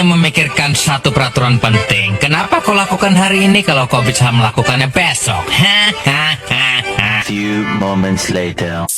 hanya memikirkan satu peraturan penting. Kenapa kau lakukan hari ini kalau kau bisa melakukannya besok? Few moments later.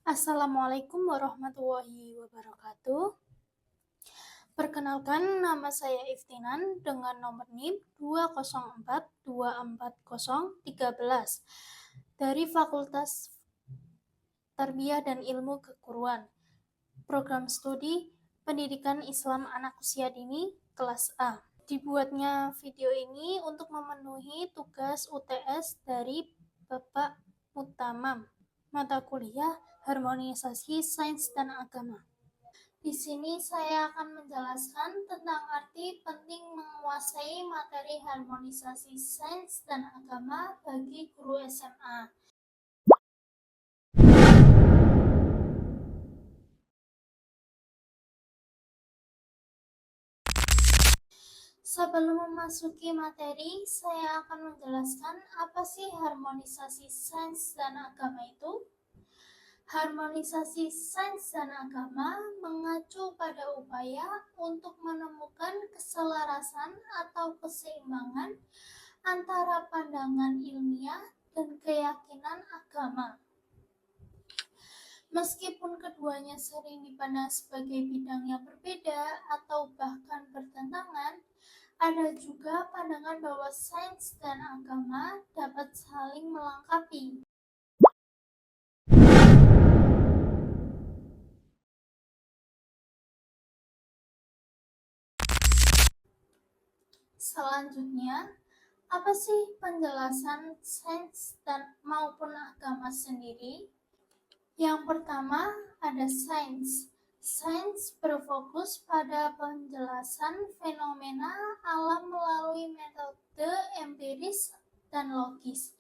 Assalamualaikum warahmatullahi wabarakatuh. Perkenalkan, nama saya Iftinan dengan nomor NIM 204240313 dari Fakultas Tarbiyah dan Ilmu Keguruan, Program Studi Pendidikan Islam Anak Usia Dini kelas A. Dibuatnya video ini untuk memenuhi tugas UTS dari Bapak Mutamam, mata kuliah Harmonisasi Sains dan Agama. Di sini saya akan menjelaskan tentang arti penting menguasai materi harmonisasi sains dan agama bagi guru SMA. Sebelum memasuki materi, saya akan menjelaskan apa sih harmonisasi sains dan agama itu. Harmonisasi sains dan agama mengacu pada upaya untuk menemukan keselarasan atau keseimbangan antara pandangan ilmiah dan keyakinan agama. Meskipun keduanya sering dipandang sebagai bidang yang berbeda atau bahkan bertentangan, ada juga pandangan bahwa sains dan agama dapat saling melengkapi. Selanjutnya, apa sih penjelasan sains dan maupun agama sendiri? Yang pertama, ada sains. Sains berfokus pada penjelasan fenomena alam melalui metode empiris dan logis.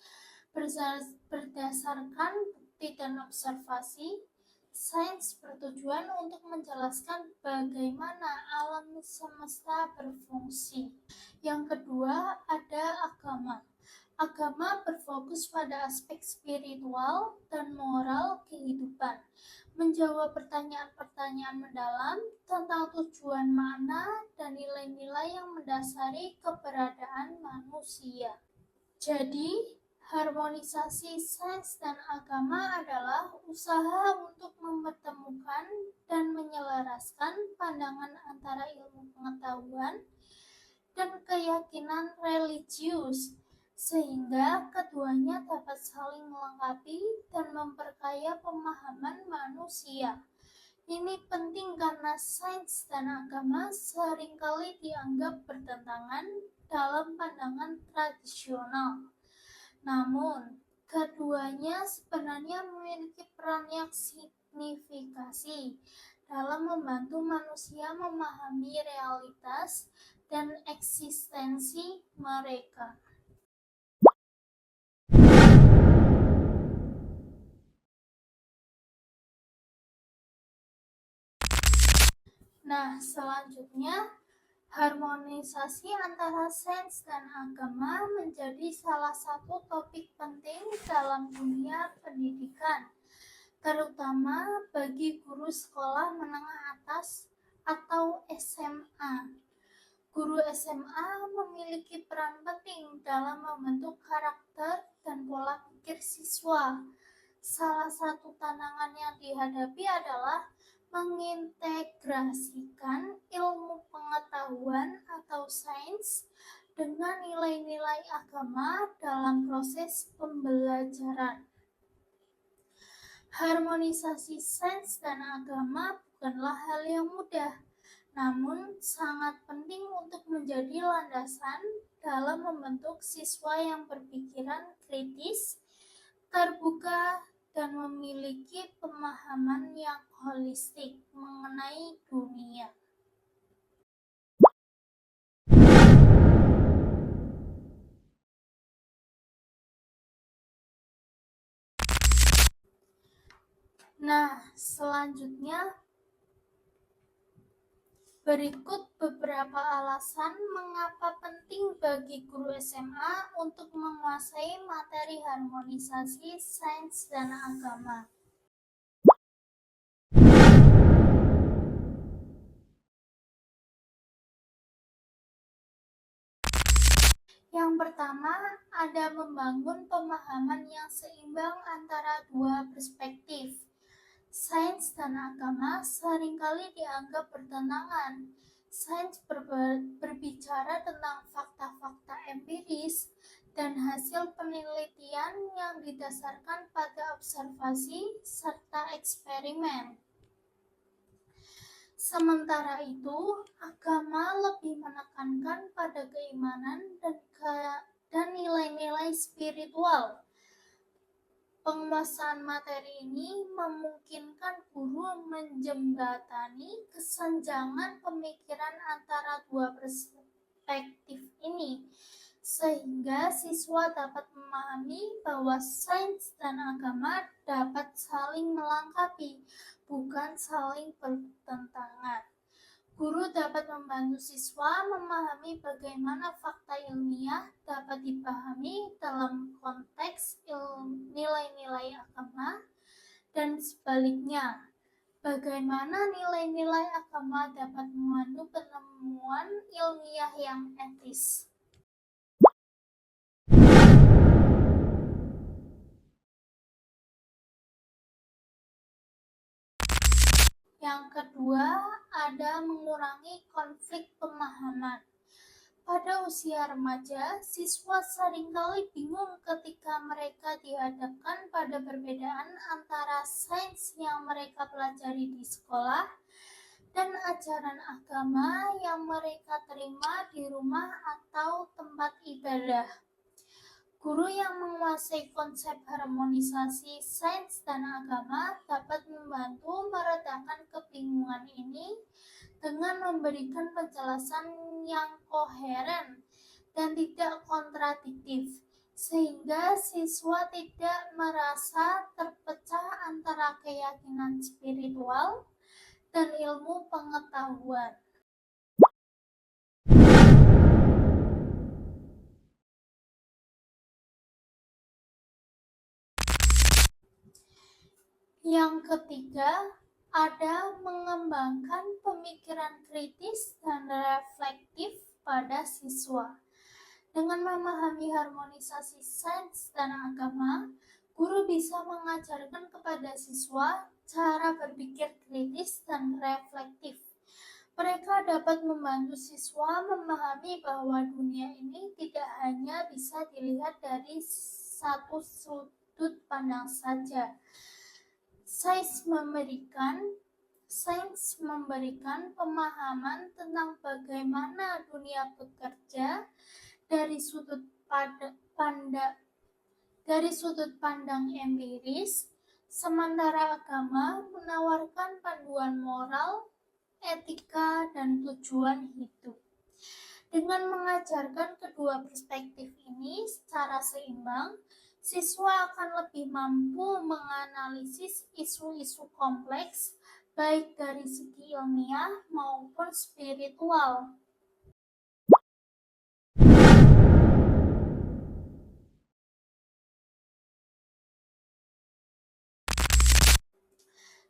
Berdasarkan bukti dan observasi, sains bertujuan untuk menjelaskan bagaimana alam semesta berfungsi. Yang kedua, ada agama. Agama berfokus pada aspek spiritual dan moral kehidupan, menjawab pertanyaan-pertanyaan mendalam tentang tujuan, makna, dan nilai-nilai yang mendasari keberadaan manusia. Jadi, harmonisasi sains dan agama adalah usaha untuk mempertemukan dan menyelaraskan pandangan antara ilmu pengetahuan dan keyakinan religius, sehingga keduanya dapat saling melengkapi dan memperkaya pemahaman manusia. Ini penting karena sains dan agama seringkali dianggap bertentangan dalam pandangan tradisional. Namun, keduanya sebenarnya memiliki peran yang signifikasi dalam membantu manusia memahami realitas dan eksistensi mereka. Nah, selanjutnya, harmonisasi antara sains dan agama menjadi salah satu topik penting dalam dunia pendidikan, terutama bagi guru sekolah menengah atas atau SMA. Guru SMA memiliki peran penting dalam membentuk karakter dan pola pikir siswa. Salah satu tantangan yang dihadapi adalah mengintegrasikan ilmu pengetahuan atau sains dengan nilai-nilai agama dalam proses pembelajaran. Harmonisasi sains dan agama bukanlah hal yang mudah, namun sangat penting untuk menjadi landasan dalam membentuk siswa yang berpikiran kritis, terbuka, dan memiliki pemahaman yang holistik mengenai dunia. Nah, selanjutnya berikut beberapa alasan mengapa penting bagi guru SMA untuk menguasai materi harmonisasi sains dan agama. Yang pertama, ada membangun pemahaman yang seimbang antara dua perspektif. Sains dan agama seringkali dianggap bertentangan. Sains berbicara tentang fakta-fakta empiris dan hasil penelitian yang didasarkan pada observasi serta eksperimen. Sementara itu, agama lebih menekankan pada keimanan dan nilai-nilai spiritual. Penguasaan materi ini memungkinkan guru menjembatani kesenjangan pemikiran antara dua perspektif ini, sehingga siswa dapat memahami bahwa sains dan agama dapat saling melengkapi, bukan saling bertentangan. Guru dapat membantu siswa memahami bagaimana fakta ilmiah dapat dipahami dalam konteks nilai-nilai agama dan sebaliknya, bagaimana nilai-nilai agama dapat memandu penemuan ilmiah yang etis. Yang kedua, ada mengurangi konflik pemahaman. Pada usia remaja, siswa seringkali bingung ketika mereka dihadapkan pada perbedaan antara sains yang mereka pelajari di sekolah dan ajaran agama yang mereka terima di rumah atau tempat ibadah. Guru yang menguasai konsep harmonisasi sains dan agama dapat membantu meredakan kebingungan ini dengan memberikan penjelasan yang koheren dan tidak kontradiktif, sehingga siswa tidak merasa terpecah antara keyakinan spiritual dan ilmu pengetahuan. Yang ketiga, ada mengembangkan pemikiran kritis dan reflektif pada siswa. Dengan memahami harmonisasi sains dan agama, guru bisa mengajarkan kepada siswa cara berpikir kritis dan reflektif. Mereka dapat membantu siswa memahami bahwa dunia ini tidak hanya bisa dilihat dari satu sudut pandang saja. Sains memberikan pemahaman tentang bagaimana dunia bekerja dari sudut pandang empiris, sementara agama menawarkan panduan moral, etika, dan tujuan hidup. Dengan mengajarkan kedua perspektif ini secara seimbang, siswa akan lebih mampu menganalisis isu-isu kompleks, baik dari segi ilmiah maupun spiritual.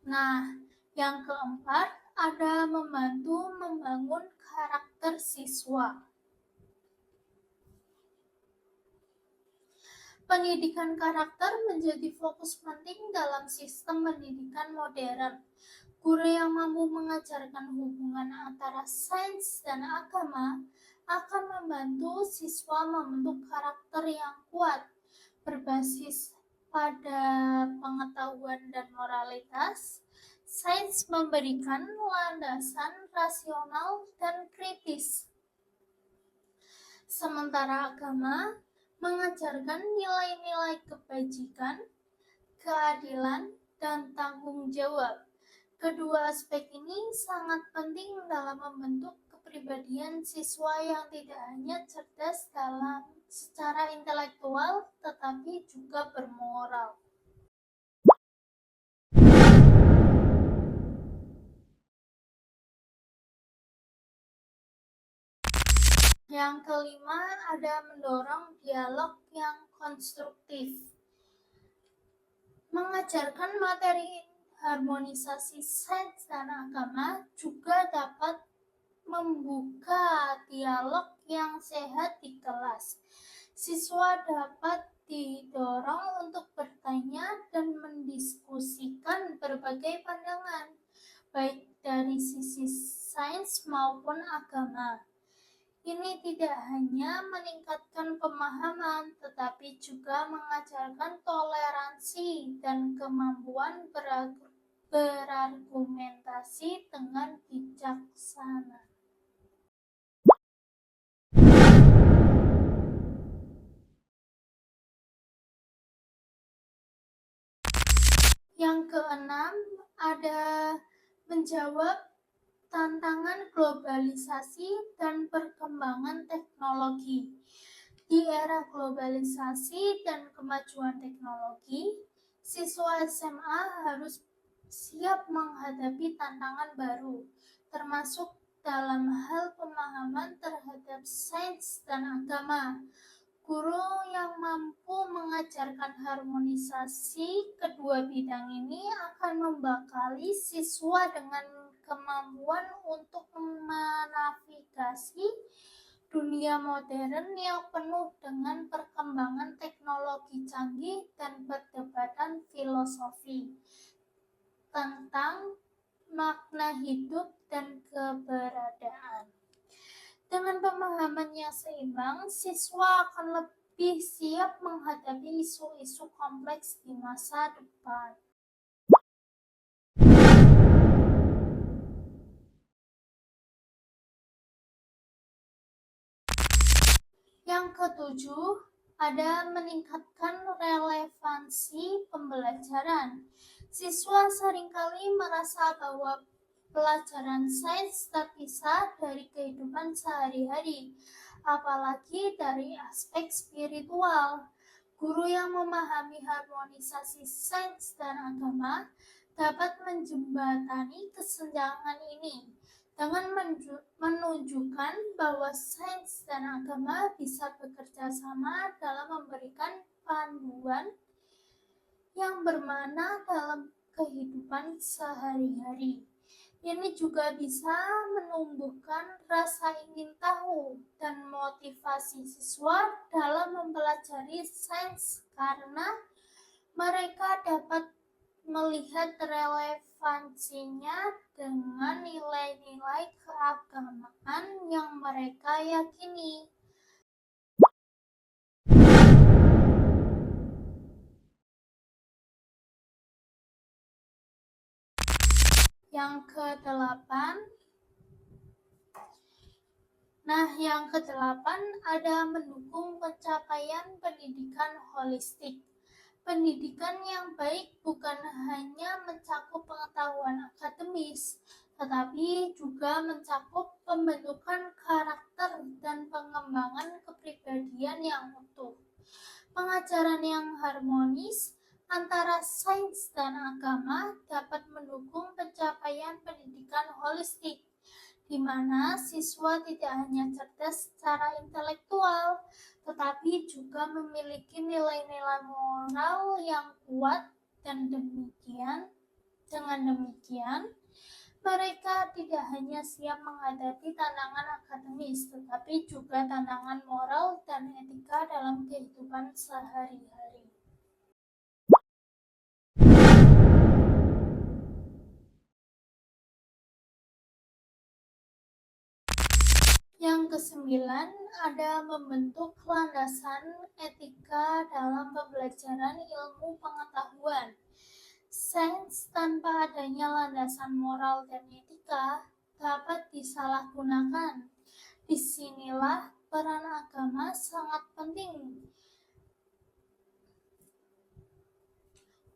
Nah, yang keempat, ada membantu membangun karakter siswa. Pendidikan karakter menjadi fokus penting dalam sistem pendidikan modern. Guru yang mampu mengajarkan hubungan antara sains dan agama akan membantu siswa membentuk karakter yang kuat, berbasis pada pengetahuan dan moralitas. Sains memberikan landasan rasional dan kritis, sementara agama mengajarkan nilai-nilai kebajikan, keadilan, dan tanggung jawab. Kedua aspek ini sangat penting dalam membentuk kepribadian siswa yang tidak hanya cerdas secara intelektual, tetapi juga bermoral. Yang kelima, ada mendorong dialog yang konstruktif. Mengajarkan materi harmonisasi sains dan agama juga dapat membuka dialog yang sehat di kelas. Siswa dapat didorong untuk bertanya dan mendiskusikan berbagai pandangan, baik dari sisi sains maupun agama. Ini tidak hanya meningkatkan pemahaman, tetapi juga mengajarkan toleransi dan kemampuan berargumentasi dengan bijaksana. Yang keenam, ada menjawab tantangan globalisasi dan perkembangan teknologi. Di era globalisasi dan kemajuan teknologi, siswa SMA harus siap menghadapi tantangan baru, termasuk dalam hal pemahaman terhadap sains dan agama. Guru yang mampu mengajarkan harmonisasi kedua bidang ini akan membekali siswa dengan kemampuan untuk menavigasi dunia modern yang penuh dengan perkembangan teknologi canggih dan perdebatan filosofi tentang makna hidup dan keberadaan. Dengan pemahaman yang seimbang, siswa akan lebih siap menghadapi isu-isu kompleks di masa depan. Yang ketujuh, ada meningkatkan relevansi pembelajaran. Siswa seringkali merasa bahwa pelajaran sains terpisah dari kehidupan sehari-hari, apalagi dari aspek spiritual. Guru yang memahami harmonisasi sains dan agama dapat menjembatani kesenjangan ini dengan menunjukkan bahwa sains dan agama bisa bekerja sama dalam memberikan panduan yang bermakna dalam kehidupan sehari-hari. Ini juga bisa menumbuhkan rasa ingin tahu dan motivasi siswa dalam mempelajari sains karena mereka dapat melihat relevansinya dengan nilai-nilai keagamaan yang mereka yakini. Yang kedelapan, ada mendukung pencapaian pendidikan holistik. Pendidikan yang baik bukan hanya mencakup pengetahuan akademis, tetapi juga mencakup pembentukan karakter dan pengembangan kepribadian yang utuh. Pengajaran yang harmonis antara sains dan agama dapat mendukung pencapaian pendidikan holistik, di mana siswa tidak hanya cerdas secara intelektual, tetapi juga memiliki nilai-nilai moral yang kuat, dan dengan demikian mereka tidak hanya siap menghadapi tantangan akademis, tetapi juga tantangan moral dan etika dalam kehidupan sehari-hari. Yang kesembilan, ada membentuk landasan etika dalam pembelajaran ilmu pengetahuan. Sains tanpa adanya landasan moral dan etika dapat disalahgunakan. Disinilah peran agama sangat penting.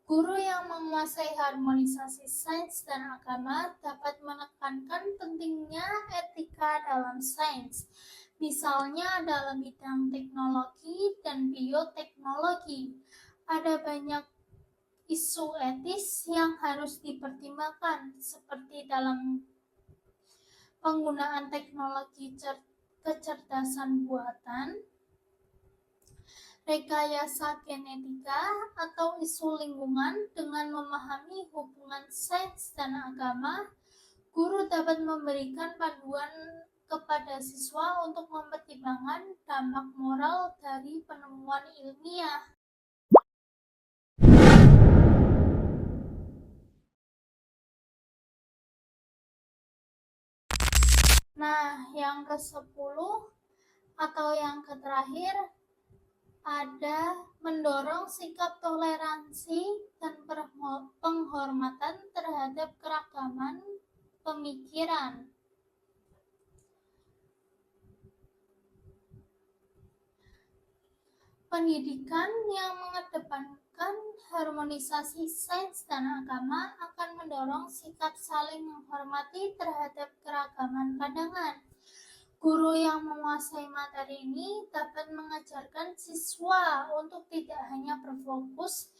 Guru yang menguasai harmonisasi sains dan agama dapat menekankan pentingnya etika dalam sains, misalnya dalam bidang teknologi dan bioteknologi. Ada banyak isu etis yang harus dipertimbangkan, seperti dalam penggunaan teknologi kecerdasan buatan, rekayasa genetika, atau isu lingkungan. Dengan memahami hubungan sains dan agama, guru dapat memberikan panduan kepada siswa untuk mempertimbangkan dampak moral dari penemuan ilmiah. Nah, yang ke-10 atau yang terakhir, ada mendorong sikap toleransi dan penghormatan terhadap keragaman pemikiran. Pendidikan yang mengedepankan harmonisasi sains dan agama akan mendorong sikap saling menghormati terhadap keragaman pandangan. Guru yang menguasai materi ini dapat mengajarkan siswa untuk tidak hanya berfokus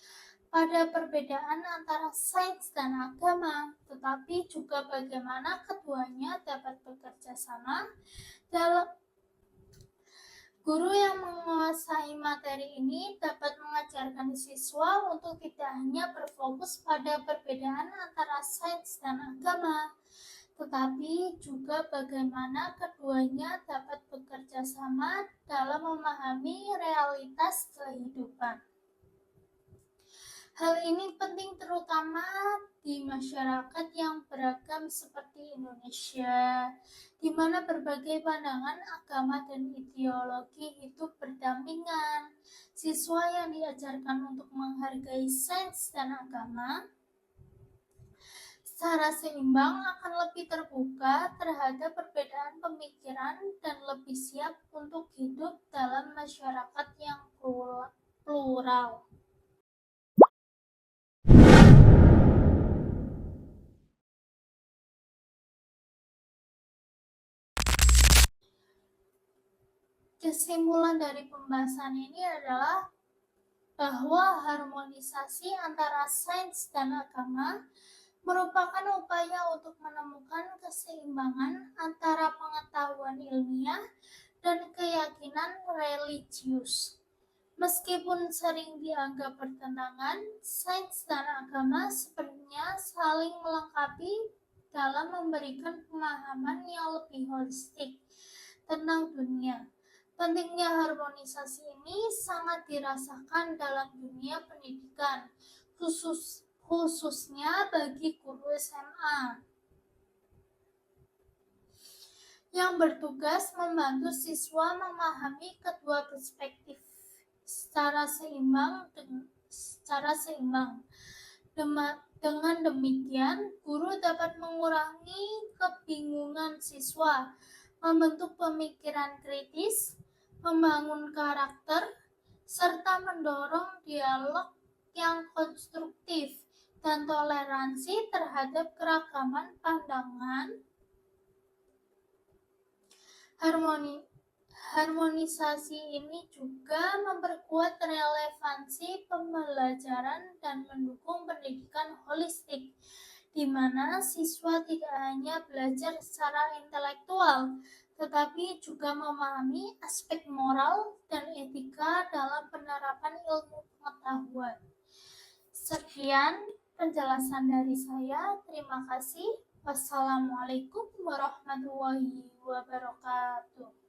pada perbedaan antara sains dan agama, tetapi juga bagaimana keduanya dapat bekerja sama dalam. Guru yang menguasai materi ini dapat mengajarkan siswa untuk tidak hanya berfokus pada perbedaan antara sains dan agama, tetapi juga bagaimana keduanya dapat bekerja sama dalam memahami realitas kehidupan. Hal ini penting terutama di masyarakat yang beragam seperti Indonesia, di mana berbagai pandangan agama dan ideologi hidup berdampingan. Siswa yang diajarkan untuk menghargai sains dan agama secara seimbang akan lebih terbuka terhadap perbedaan pemikiran dan lebih siap untuk hidup dalam masyarakat yang plural. Kesimpulan dari pembahasan ini adalah bahwa harmonisasi antara sains dan agama merupakan upaya untuk menemukan keseimbangan antara pengetahuan ilmiah dan keyakinan religius. Meskipun sering dianggap bertentangan, sains dan agama sepertinya saling melengkapi dalam memberikan pemahaman yang lebih holistik tentang dunia. Pentingnya harmonisasi ini sangat dirasakan dalam dunia pendidikan, khususnya bagi guru SMA yang bertugas membantu siswa memahami kedua perspektif secara seimbang. Dengan demikian, guru dapat mengurangi kebingungan siswa, membentuk pemikiran kritis, membangun karakter, serta mendorong dialog yang konstruktif dan toleransi terhadap keragaman pandangan. Harmonisasi ini juga memperkuat relevansi pembelajaran dan mendukung pendidikan holistik, di mana siswa tidak hanya belajar secara intelektual, tetapi juga memahami aspek moral dan etika dalam penerapan ilmu pengetahuan. Sekian penjelasan dari saya. Terima kasih. Wassalamualaikum warahmatullahi wabarakatuh.